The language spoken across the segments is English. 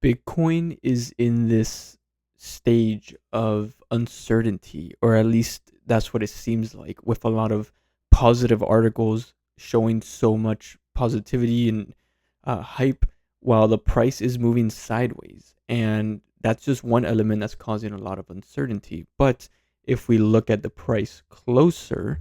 Bitcoin is in this stage of uncertainty, or at least that's what it seems like, with a lot of positive articles showing so much positivity and hype, while the price is moving sideways. And that's just one element that's causing a lot of uncertainty. But if we look at the price closer,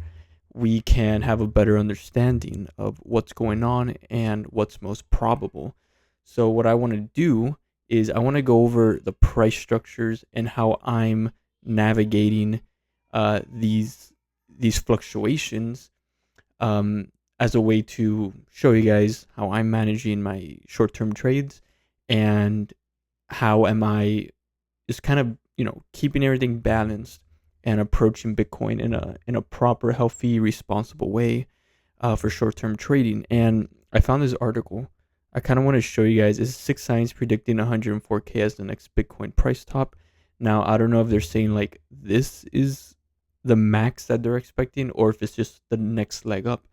we can have a better understanding of what's going on and what's most probable. So, what I want to do is I want to go over the price structures and how I'm navigating these fluctuations, um, as a way to show you guys how I'm managing my short-term trades, and how am I just kind of keeping everything balanced and approaching Bitcoin in a proper, healthy, responsible way, for short-term trading. And I found this article. I kind of want to show you guys. Is Six Signs predicting 104K as the next Bitcoin price top? Now, I don't know if they're saying like this is the max that they're expecting, or if it's just the next leg up.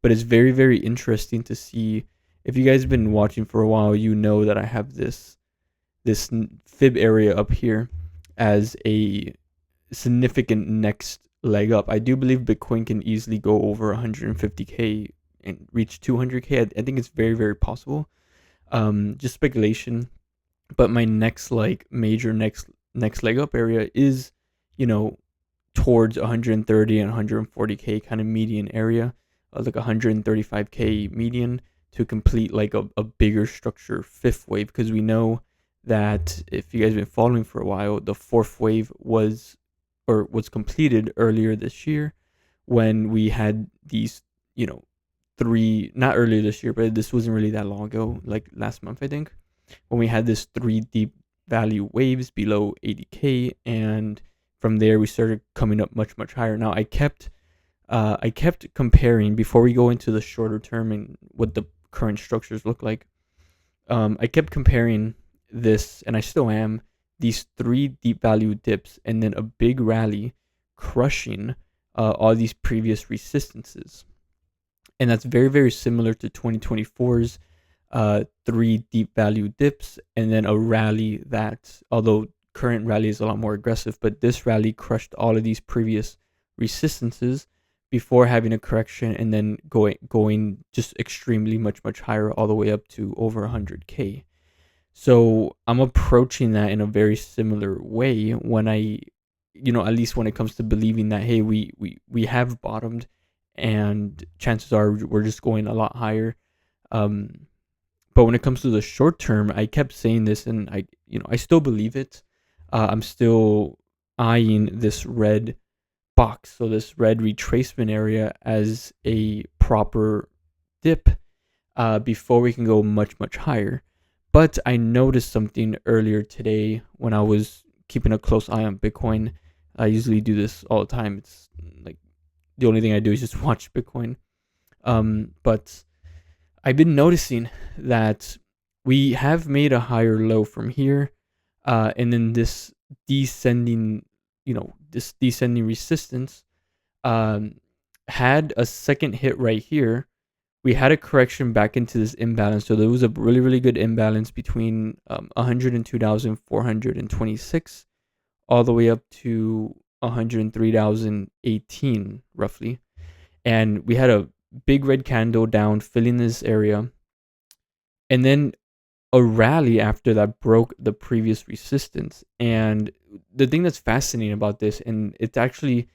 But it's very, very interesting to see. If you guys have been watching for a while, you know that I have this fib area up here as a significant next leg up. I do believe Bitcoin can easily go over 150K and reach 200K. I think it's very, very possible. Just speculation, but my next like major next leg up area is, you know, towards 130 and 140K kind of median area, like 135K median, to complete like a bigger structure fifth wave, because we know that if you guys have been following for a while, the fourth wave was completed earlier this year, when we had these, three, not earlier this year, but this wasn't really that long ago, like last month, I think, when we had this three deep value waves below 80K. And from there, we started coming up much, much higher. Now, I kept comparing before we go into the shorter term and what the current structures look like. I kept comparing this, and I still am, these three deep value dips and then a big rally crushing all these previous resistances. And that's very, very similar to 2024's three deep value dips, and then a rally that, although current rally is a lot more aggressive, but this rally crushed all of these previous resistances before having a correction, and then going just extremely much higher, all the way up to over 100K. So I'm approaching that in a very similar way, when at least when it comes to believing that, hey, we have bottomed, and chances are we're just going a lot higher. But when it comes to the short term, I kept saying this, and I still believe it. I'm still eyeing this red box, so this red retracement area, as a proper dip, before we can go much higher. But I noticed something earlier today when I was keeping a close eye on Bitcoin. I usually do this all the time. It's like the only thing I do is just watch Bitcoin. But I've been noticing that we have made a higher low from here, and then this descending resistance, had a second hit right here. We had a correction back into this imbalance. So there was a really, really good imbalance between 102,426 all the way up to 103,018 roughly. And we had a big red candle down, filling this area. And then a rally after that broke the previous resistance. And the thing that's fascinating about this, and it's actually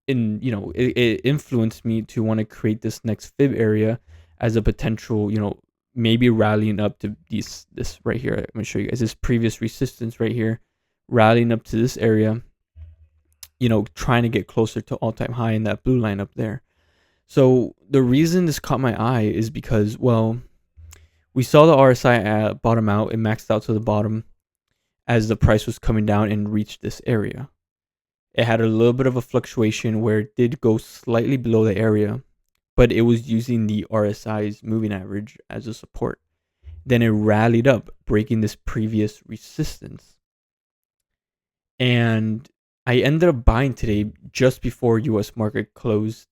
it influenced me to want to create this next fib area as a potential, maybe rallying up to this right here. I'm gonna show you guys this previous resistance right here, rallying up to this area, trying to get closer to all-time high in that blue line up there. So the reason this caught my eye is because, well, we saw the RSI bottom out. It maxed out to the bottom as the price was coming down and reached this area. It had a little bit of a fluctuation where it did go slightly below the area, but it was using the RSI's moving average as a support. Then it rallied up, breaking this previous resistance. And I ended up buying today just before US market closed,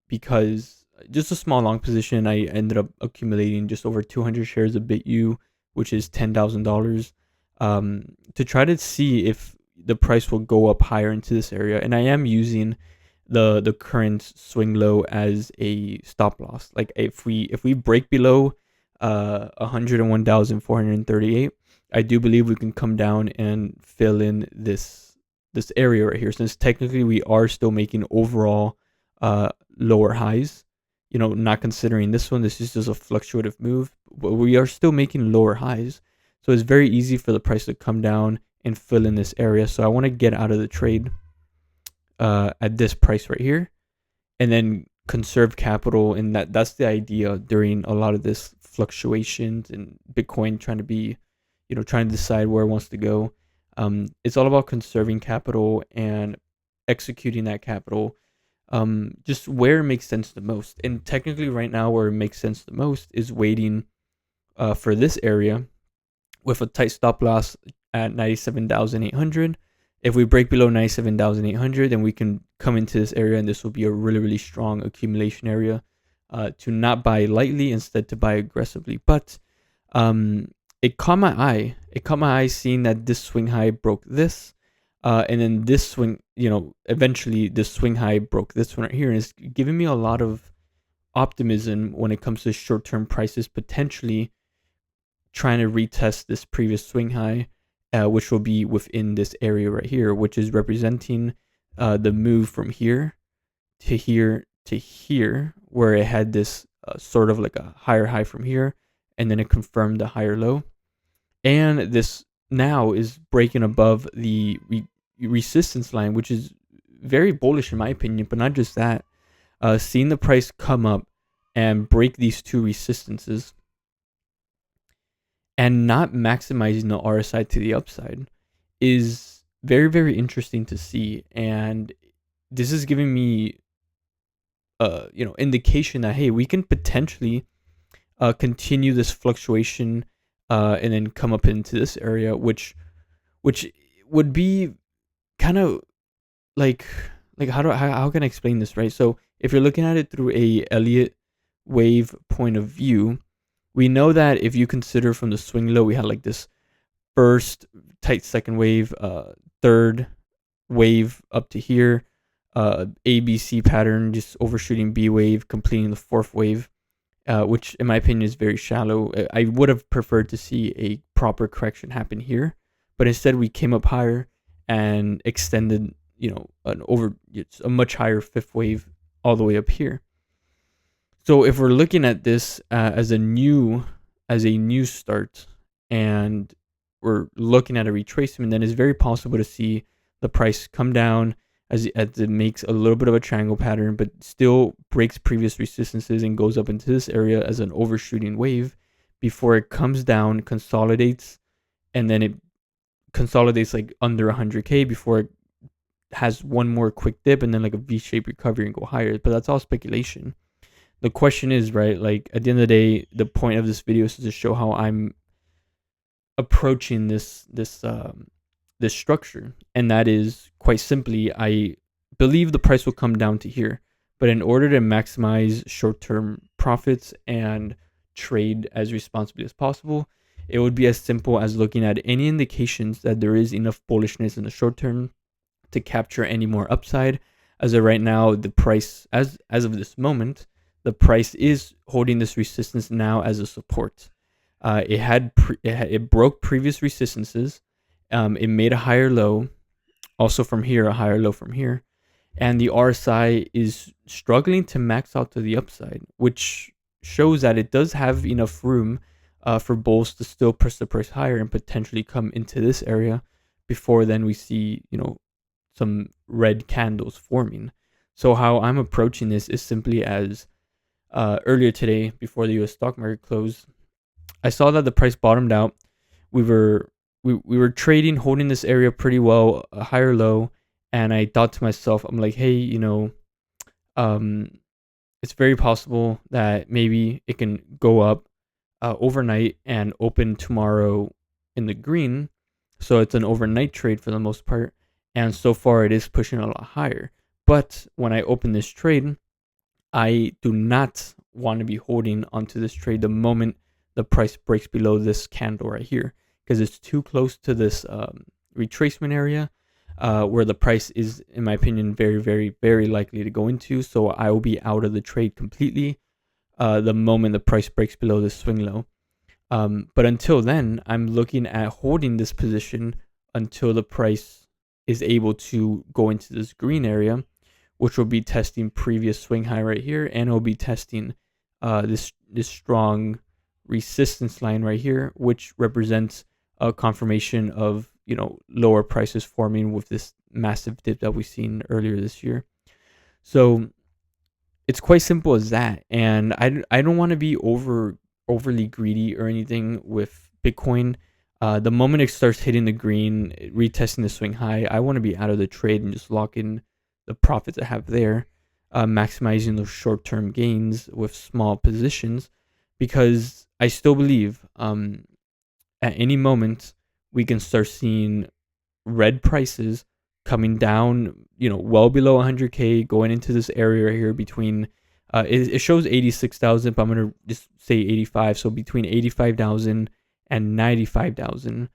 because just a small long position. I ended up accumulating just over 200 shares of BitU which is $10,000, to try to see if the price will go up higher into this area. And I am using the current swing low as a stop loss. Like if we break below 101,438, I do believe we can come down and fill in this area right here, since technically we are still making overall lower highs. You know, not considering this one, this is just a fluctuative move, but we are still making lower highs. So it's very easy for the price to come down and fill in this area. So I want to get out of the trade at this price right here, and then conserve capital. And that's the idea during a lot of this fluctuations and Bitcoin trying to be, trying to decide where it wants to go. It's all about conserving capital and executing that capital just where it makes sense the most. And technically right now where it makes sense the most is waiting for this area with a tight stop loss at 97,800. If we break below 97,800, then we can come into this area, and this will be a really, really strong accumulation area to not buy lightly, instead to buy aggressively. But it caught my eye. It caught my eye seeing that this swing high broke this. And then this swing, eventually this swing high broke this one right here. And it's giving me a lot of optimism when it comes to short-term prices potentially trying to retest this previous swing high, which will be within this area right here, which is representing the move from here to here to here, where it had this sort of like a higher high from here, and then it confirmed the higher low. And this now is breaking above the resistance line, which is very bullish in my opinion. But not just that, seeing the price come up and break these two resistances and not maximizing the RSI to the upside is very, very interesting to see. And this is giving me indication that, hey, we can potentially continue this fluctuation and then come up into this area, which would be kind of like how can I explain this, right? So if you're looking at it through a Elliott wave point of view, we know that if you consider from the swing low, we had like this first tight second wave, third wave up to here, ABC pattern, just overshooting B wave, completing the fourth wave, which in my opinion is very shallow. I would have preferred to see a proper correction happen here, but instead we came up higher and extended, a much higher fifth wave all the way up here. So if we're looking at this as a new start, and we're looking at a retracement, then it's very possible to see the price come down as it makes a little bit of a triangle pattern, but still breaks previous resistances and goes up into this area as an overshooting wave before it comes down, consolidates, and then it consolidates like under 100K before it has one more quick dip and then like a V-shaped recovery and go higher. But that's all speculation. The question is, right, like at the end of the day, the point of this video is to show how I'm approaching this structure, and that is quite simply, I believe the price will come down to here, but in order to maximize short-term profits and trade as responsibly as possible, it would be as simple as looking at any indications that there is enough bullishness in the short term to capture any more upside. As of right now, the price, as of this moment, the price is holding this resistance now as a support. It broke previous resistances. It made a higher low, also from here, a higher low from here, and the RSI is struggling to max out to the upside, which shows that it does have enough room for bulls to still push the price higher and potentially come into this area before then we see, some red candles forming. So how I'm approaching this is simply as earlier today, before the US stock market closed, I saw that the price bottomed out. We were trading, holding this area pretty well, a higher low, and I thought to myself, I'm like, hey, it's very possible that maybe it can go up overnight and open tomorrow in the green. So it's an overnight trade for the most part, and so far it is pushing a lot higher. But when I open this trade, I do not want to be holding onto this trade the moment the price breaks below this candle right here, because it's too close to this retracement area, where the price is, in my opinion, very, very, very likely to go into. So I will be out of the trade completely the moment the price breaks below this swing low. But until then, I'm looking at holding this position until the price is able to go into this green area, which will be testing previous swing high right here, and it will be testing this strong resistance line right here, which represents a confirmation of, you know, lower prices forming with this massive dip that we've seen earlier this year. So it's quite simple as that. And I don't want to be overly greedy or anything with Bitcoin. The moment it starts hitting the green, retesting the swing high, I want to be out of the trade and just lock in the profits I have there, maximizing those short-term gains with small positions, because I still believe at any moment we can start seeing red prices coming down, you know, well below 100K, going into this area right here between, it shows 86,000, but I'm going to just say 85. So between 85,000 and 95,000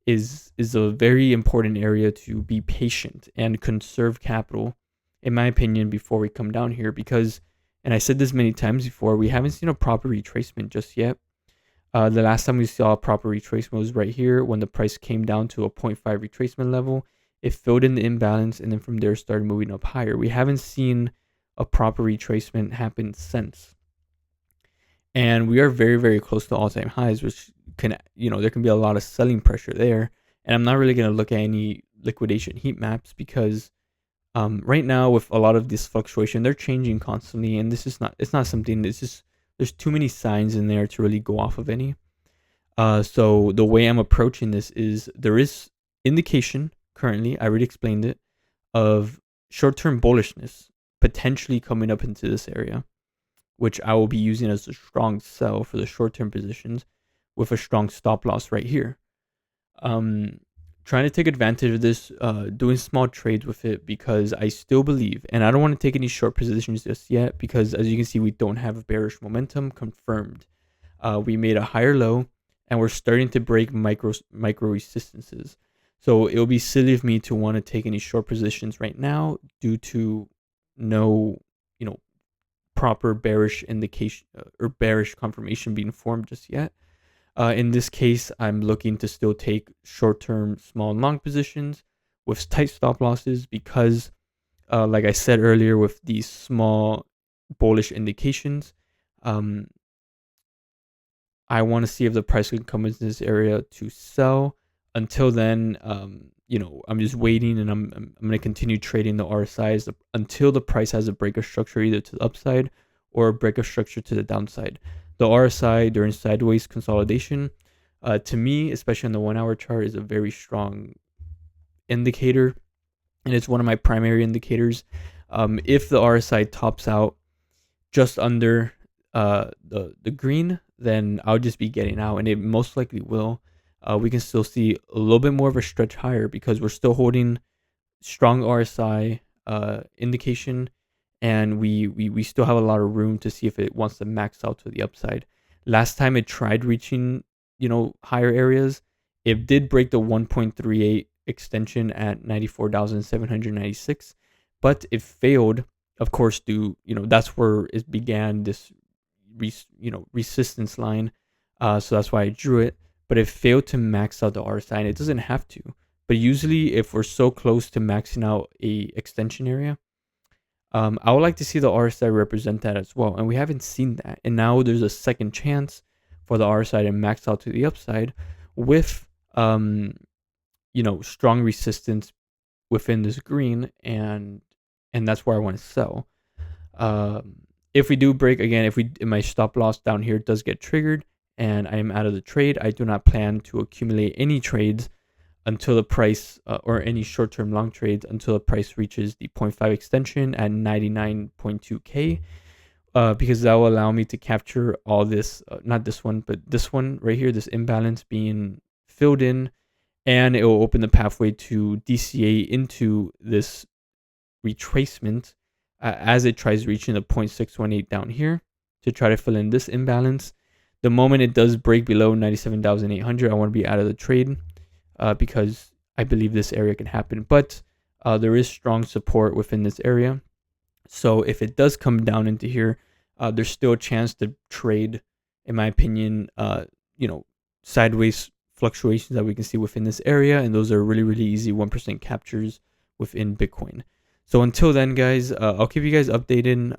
is a very important area to be patient and conserve capital, in my opinion, before we come down here, because, and I said this many times before, we haven't seen a proper retracement just yet. The last time we saw a proper retracement was right here when the price came down to a 0.5 retracement level. It filled in the imbalance, and then from there started moving up higher. We haven't seen a proper retracement happen since. And we are very, very close to all-time highs, which can, you know, there can be a lot of selling pressure there. And I'm not really going to look at any liquidation heat maps, because right now with a lot of this fluctuation, they're changing constantly. And this is not, it's not something that's just, there's too many signs in there to really go off of any. So the way I'm approaching this is there is indication currently, I already explained it, of short-term bullishness potentially coming up into this area, which I will be using as a strong sell for the short-term positions with a strong stop loss right here. Trying to take advantage of this, doing small trades with it, because I still believe, and I don't want to take any short positions just yet, because as you can see, we don't have bearish momentum confirmed. We made a higher low, and we're starting to break micro resistances. So it'll be silly of me to want to take any short positions right now due to no, you know, proper bearish indication or bearish confirmation being formed just yet. In this case, I'm looking to still take short-term small and long positions with tight stop losses, because like I said earlier, with these small bullish indications, I want to see if the price can come into this area to sell. Until then, you know, I'm just waiting, and I'm going to continue trading the RSIs until the price has a break of structure either to the upside or a break of structure to the downside. The RSI during sideways consolidation, to me, especially on the 1 hour chart, is a very strong indicator, and it's one of my primary indicators. If the RSI tops out just under the green, then I'll just be getting out, and it most likely will. We can still see a little bit more of a stretch higher because we're still holding strong RSI indication, and we still have a lot of room to see if it wants to max out to the upside. Last time it tried reaching, you know, higher areas, it did break the 1.38 extension at 94,796, but it failed, of course, you know, that's where it began this resistance line. So that's why I drew it. But it failed to max out the RSI, and it doesn't have to. But usually, if we're so close to maxing out a extension area, I would like to see the RSI represent that as well. And we haven't seen that. And now there's a second chance for the RSI to max out to the upside with, you know, strong resistance within this green, and that's where I want to sell. If we do break again, if my stop loss down here does get triggered, and I am out of the trade, I do not plan to accumulate any trades until the price, or any short-term long trades, until the price reaches the 0.5 extension at 99.2K, because that will allow me to capture all this, not this one, but this one right here, this imbalance being filled in, and it will open the pathway to DCA into this retracement as it tries reaching the 0.618 down here to try to fill in this imbalance. The moment it does break below 97,800, I want to be out of the trade because I believe this area can happen. But there is strong support within this area. So if it does come down into here, there's still a chance to trade, in my opinion, sideways fluctuations that we can see within this area. And those are really, really easy 1% captures within Bitcoin. So until then, guys, I'll keep you guys updated.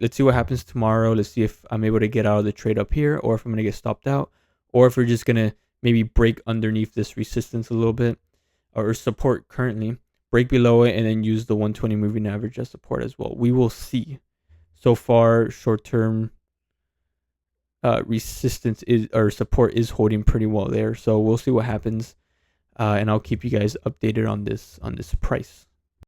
Let's see what happens tomorrow. Let's see if I'm able to get out of the trade up here, or if I'm going to get stopped out, or if we're just going to maybe break underneath this resistance a little bit, or support currently, break below it, and then use the 120 moving average as support as well. We will see. So far, short-term resistance or support is holding pretty well there. So we'll see what happens, and I'll keep you guys updated on this price.